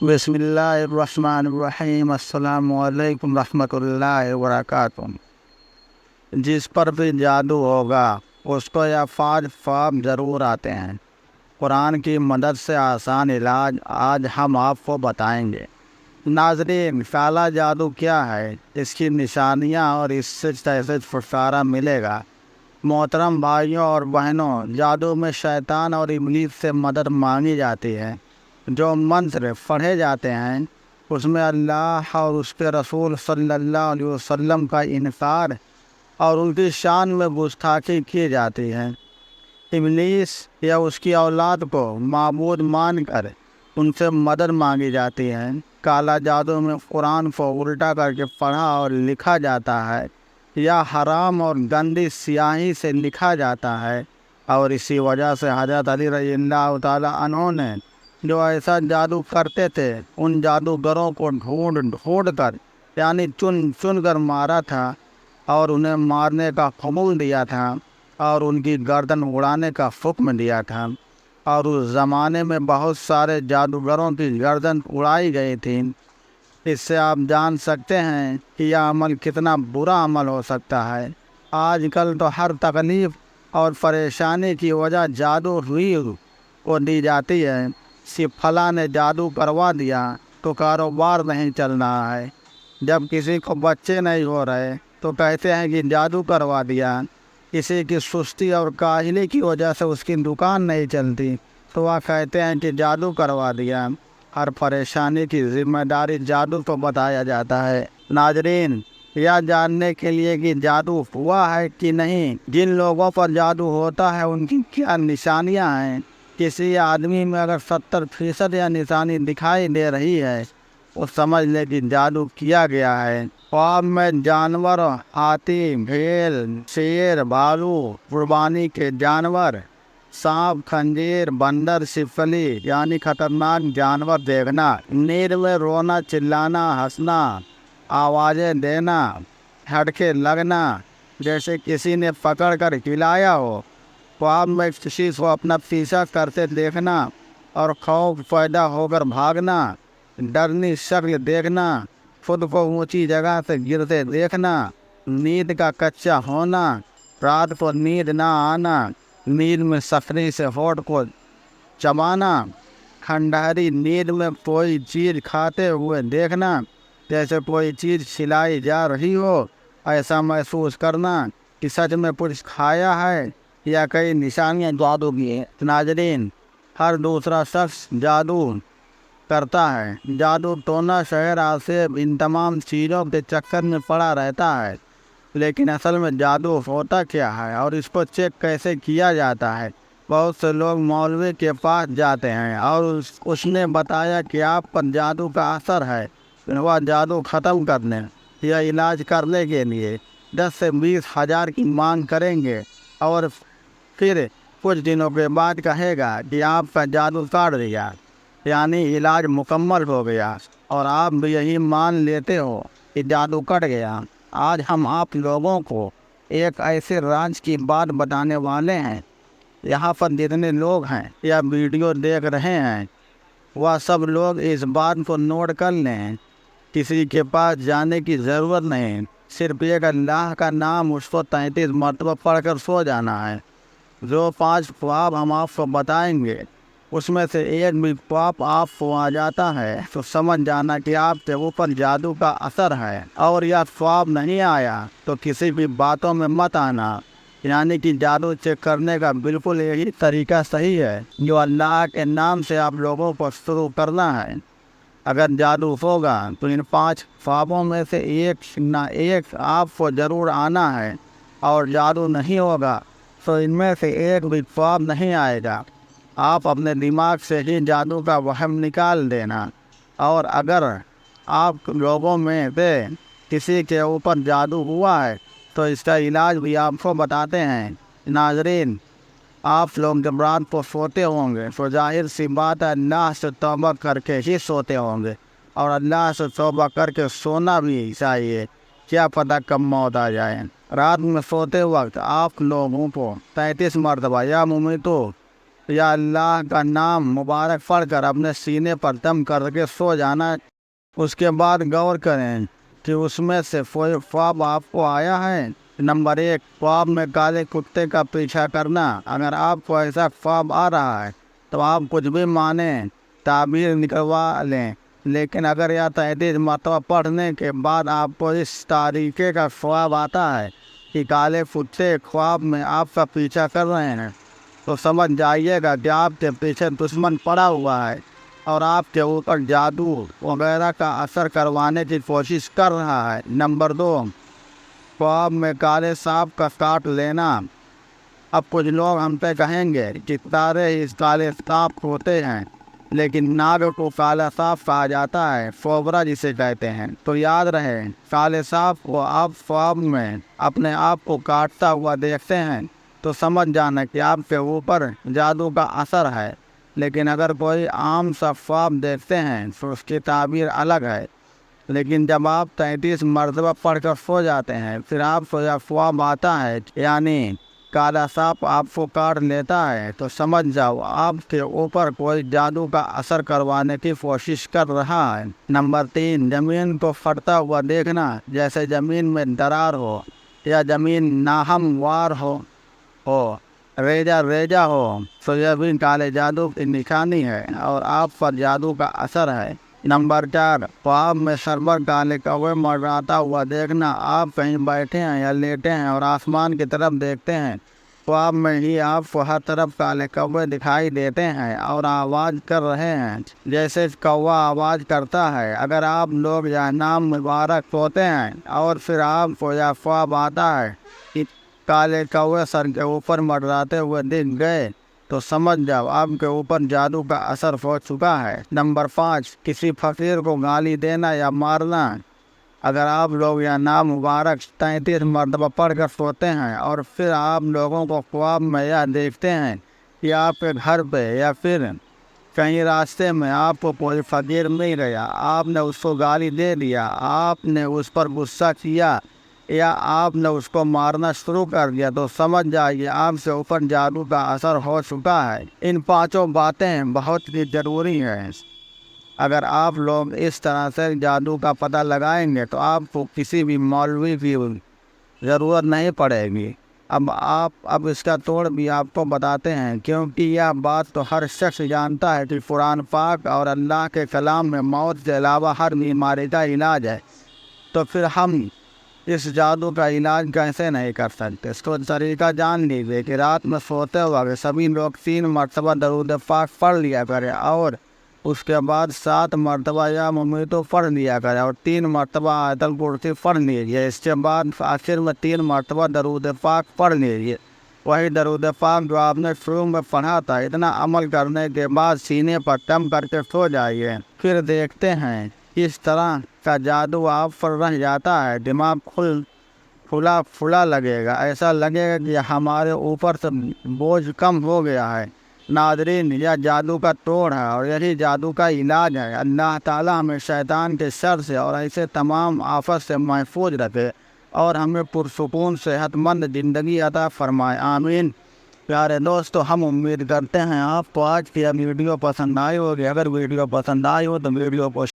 بسم اللہ الرحمن الرحیم۔ السلام علیکم ورحمۃ اللہ وبرکاتہ۔ جس پر بھی جادو ہوگا اس کو یہ 5 خواب ضرور آتے ہیں۔ قرآن کی مدد سے آسان علاج آج ہم آپ کو بتائیں گے۔ ناظرین، کالا جادو کیا ہے، اس کی نشانیاں اور اس سے کیسے چھٹکارا ملے گا۔ محترم بھائیوں اور بہنوں، جادو میں شیطان اور ابلیس سے مدد مانگی جاتی ہے۔ جو منتر پڑھے جاتے ہیں اس میں اللہ اور اس کے رسول صلی اللہ علیہ وسلم کا انکار اور ان کی شان میں گستاخی کی جاتی ہے۔ ابلیس یا اس کی اولاد کو معبود مان کر ان سے مدد مانگی جاتی ہے۔ کالا جادو میں قرآن کو الٹا کر کے پڑھا اور لکھا جاتا ہے یا حرام اور گندی سیاہی سے لکھا جاتا ہے، اور اسی وجہ سے حضرت علی رضی اللہ تعالیٰ عنہ نے جو ایسا جادو کرتے تھے ان جادوگروں کو ڈھونڈ کر یعنی چن کر مارا تھا اور انہیں مارنے کا حکم دیا تھا اور ان کی گردن اڑانے کا حکم دیا تھا، اور اس زمانے میں بہت سارے جادوگروں کی گردن اڑائی گئی تھی۔ اس سے آپ جان سکتے ہیں کہ یہ عمل کتنا برا عمل ہو سکتا ہے۔ آج کل تو ہر تکلیف اور پریشانی کی وجہ جادو ہوئی کو دی جاتی ہے۔ فلاں نے جادو کروا دیا تو کاروبار نہیں چل رہا ہے۔ جب کسی کو بچے نہیں ہو رہے تو کہتے ہیں کہ جادو کروا دیا۔ کسی کی سستی اور کاہلی کی وجہ سے اس کی دکان نہیں چلتی تو وہ کہتے ہیں کہ جادو کروا دیا۔ ہر پریشانی کی ذمہ داری جادو کو بتایا جاتا ہے۔ ناظرین، یہ جاننے کے لیے کہ جادو ہوا ہے کہ نہیں، جن لوگوں پر جادو ہوتا ہے ان کی کیا نشانیاں ہیں۔ کسی آدمی میں اگر 70% یا نشانی دکھائی دے رہی ہے وہ سمجھ لے کہ جادو کیا گیا ہے۔ خواب میں جانور، ہاتھی، بھیڑ، شیر، بھالو، قربانی کے جانور، سانپ، خنزیر، بندر، چھپکلی یعنی خطرناک جانور دیکھنا، نیند میں رونا، چلانا، ہنسنا، آوازیں دینا، جھٹکے لگنا جیسے کسی نے پکڑ کر ہلایا ہو، خواب میں کسی کو اپنا پیچھا کرتے دیکھنا اور خوف پیدا ہو کر بھاگنا، ڈرنی شکل دیکھنا، خود کو اونچی جگہ سے گرتے دیکھنا، نیند کا کچا ہونا، رات کو نیند نہ آنا، نیند میں سختی سے ہونٹ کو چبانا، کھنڈہری نیند میں کوئی چیز کھاتے ہوئے دیکھنا جیسے کوئی چیز کھلائی جا رہی ہو، ایسا محسوس کرنا کہ سچ میں کچھ کھایا ہے یا کئی نشانیاں جادو کی ہیں۔ ناظرین، ہر دوسرا شخص جادو کرتا ہے۔ جادو ٹونا، شہر، آسیب، ان تمام چیزوں کے چکر میں پڑا رہتا ہے، لیکن اصل میں جادو ہوتا کیا ہے اور اس کو چیک کیسے کیا جاتا ہے۔ بہت سے لوگ مولوی کے پاس جاتے ہیں اور اس نے بتایا کہ آپ پر جادو کا اثر ہے۔ وہ جادو ختم کرنے یا علاج کرنے کے لیے 10 سے 20 ہزار کی مانگ کریں گے اور پھر کچھ دنوں کے بعد کہے گا کہ آپ کا جادو کاٹ دیا، یعنی علاج مکمل ہو گیا، اور آپ بھی یہی مان لیتے ہو کہ جادو کٹ گیا۔ آج ہم آپ لوگوں کو ایک ایسے راز کی بات بتانے والے ہیں۔ یہاں پر جتنے لوگ ہیں یا ویڈیو دیکھ رہے ہیں وہ سب لوگ اس بات کو نوٹ کر لیں۔ کسی کے پاس جانے کی ضرورت نہیں، صرف ایک اللہ کا نام اس کو 33 مرتبہ پڑھ کر سو جانا ہے۔ جو 5 خواب ہم آپ کو بتائیں گے اس میں سے ایک بھی خواب آپ کو آ جاتا ہے تو سمجھ جانا کہ آپ کے اوپر جادو کا اثر ہے، اور یا خواب نہیں آیا تو کسی بھی باتوں میں مت آنا، یعنی کہ جادو چیک کرنے کا بالکل یہی طریقہ صحیح ہے جو اللہ کے نام سے آپ لوگوں کو شروع کرنا ہے۔ اگر جادو ہوگا تو ان 5 خوابوں میں سے ایک نہ ایک آپ کو ضرور آنا ہے، اور جادو نہیں ہوگا تو ان میں سے ایک بھی خواب نہیں آئے گا۔ آپ اپنے دماغ سے ہی جادو کا وہم نکال دینا، اور اگر آپ لوگوں میں سے کسی کے اوپر جادو ہوا ہے تو اس کا علاج بھی آپ کو بتاتے ہیں۔ ناظرین، آپ لوگ جب رات کو سوتے ہوں گے تو ظاہر سی بات ہے اللہ سے توبہ کر کے ہی سوتے ہوں گے، اور اللہ سے توبہ کر کے سونا بھی چاہیے، کیا پتہ کب موت آ جائے۔ رات میں سوتے وقت آپ لوگوں کو 33 مرتبہ یا ممیتو یا اللہ کا نام مبارک پڑھ کر اپنے سینے پر دم کر کے سو جانا۔ اس کے بعد غور کریں کہ اس میں سے کوئی خواب آپ کو آیا ہے۔ نمبر 1، خواب میں کالے کتے کا پیچھا کرنا۔ اگر آپ کو ایسا خواب آ رہا ہے تو آپ کچھ بھی مانیں، تعبیر نکلوا لیں، لیکن اگر یہ 33 مرتبہ پڑھنے کے بعد آپ کو اس طریقے کا خواب آتا ہے کہ کالے کتے خواب میں آپ کا پیچھا کر رہے ہیں تو سمجھ جائیے گا کہ آپ کے پیچھے دشمن پڑا ہوا ہے اور آپ کے اوپر جادو وغیرہ کا اثر کروانے کی کوشش کر رہا ہے۔ نمبر 2، خواب میں کالے سانپ کا کاٹ لینا۔ اب کچھ لوگ ہم سے کہیں گے کہ تارے ہی کالے سانپ ہوتے ہیں، لیکن ناگ کو کالا سانپ کہا جاتا ہے، کوبرا جسے کہتے ہیں۔ تو یاد رہے، کالے سانپ کو آپ خواب میں اپنے آپ کو کاٹتا ہوا دیکھتے ہیں تو سمجھ جانا کہ آپ کے اوپر جادو کا اثر ہے، لیکن اگر کوئی عام سا خواب دیکھتے ہیں تو اس کی تعبیر الگ ہے۔ لیکن جب آپ 33 مرتبہ پڑھ کر سو جاتے ہیں، پھر آپ کو یہ خواب آتا ہے یعنی کالا سانپ آپ کو کاٹ لیتا ہے، تو سمجھ جاؤ آپ کے اوپر کوئی جادو کا اثر کروانے کی کوشش کر رہا ہے۔ نمبر 3، زمین کو پھٹتا ہوا دیکھنا، جیسے زمین میں درار ہو یا زمین ناہموار ہو ریجا ہو تو یہ بھی کالے جادو کی نشانی ہے اور آپ پر جادو کا اثر ہے۔ نمبر 4، خواب میں سربر کالے کوے منڈراتا ہوا دیکھنا۔ آپ کہیں بیٹھے ہیں یا لیٹے ہیں اور آسمان کی طرف دیکھتے ہیں، خواب میں ہی آپ کو ہر طرف کالے کوے دکھائی دیتے ہیں اور آواز کر رہے ہیں جیسے کوا آواز کرتا ہے۔ اگر آپ لوگ یہ نام مبارک ہوتے ہیں اور پھر آپ کو یہ خواب آتا ہے کہ کالے کوے سر کے اوپر منڈراتے ہوئے دکھ گئے تو سمجھ جاؤ آپ کے اوپر جادو کا اثر ہو چکا ہے۔ نمبر 5، کسی فقیر کو گالی دینا یا مارنا۔ اگر آپ لوگ یہ نام مبارک 33 مرتبہ پڑھ کر سوتے ہیں اور پھر آپ لوگوں کو خواب میں یہ دیکھتے ہیں کہ آپ کے گھر پہ یا پھر کہیں راستے میں آپ کو کوئی فقیر مل گیا، آپ نے اس کو گالی دے دیا، آپ نے اس پر غصہ کیا یا آپ نے اس کو مارنا شروع کر دیا، تو سمجھ جائیے آپ سے اوپر جادو کا اثر ہو چکا ہے۔ ان 5 باتیں بہت ہی ضروری ہیں۔ اگر آپ لوگ اس طرح سے جادو کا پتہ لگائیں گے تو آپ کو کسی بھی مولوی کی ضرورت نہیں پڑے گی۔ اب اس کا توڑ بھی آپ کو بتاتے ہیں، کیونکہ یہ بات تو ہر شخص جانتا ہے کہ قرآن پاک اور اللہ کے کلام میں موت کے علاوہ ہر بیماری کا علاج ہے، تو پھر ہم اس جادو کا علاج کیسے نہیں کر سکتے؟ اس کو طریقہ جان لیجیے کہ رات میں سوتے وقت سبھی لوگ 3 مرتبہ درود پاک پڑھ لیا کریں اور اس کے بعد 7 مرتبہ یا ممیتو پڑھ لیا کریں اور 3 مرتبہ آیت الکرسی پڑھ لیجیے۔ اس کے بعد آخر میں 3 مرتبہ درود پاک پڑھ لیجیے، وہی درود پاک جو آپ نے شروع میں پڑھا تھا۔ اتنا عمل کرنے کے بعد سینے پر دم کر کے سو جائیے، پھر دیکھتے ہیں اس طرح کا جادو آپ پر رہ جاتا ہے، دماغ کھلا لگے گا، ایسا لگے گا کہ ہمارے اوپر سے بوجھ کم ہو گیا ہے۔ ناظرین، یہ جادو کا توڑ ہے اور یہی جادو کا علاج ہے۔ اللہ تعالیٰ ہمیں شیطان کے شر سے اور ایسے تمام آفت سے محفوظ رکھے اور ہمیں پرسکون صحت مند زندگی عطا فرمائے، آمین۔ پیارے دوستو، ہم امید کرتے ہیں آپ کو آج کی ویڈیو پسند آئی ہوگی۔ اگر ویڈیو پسند آئی ہو تو ویڈیو کو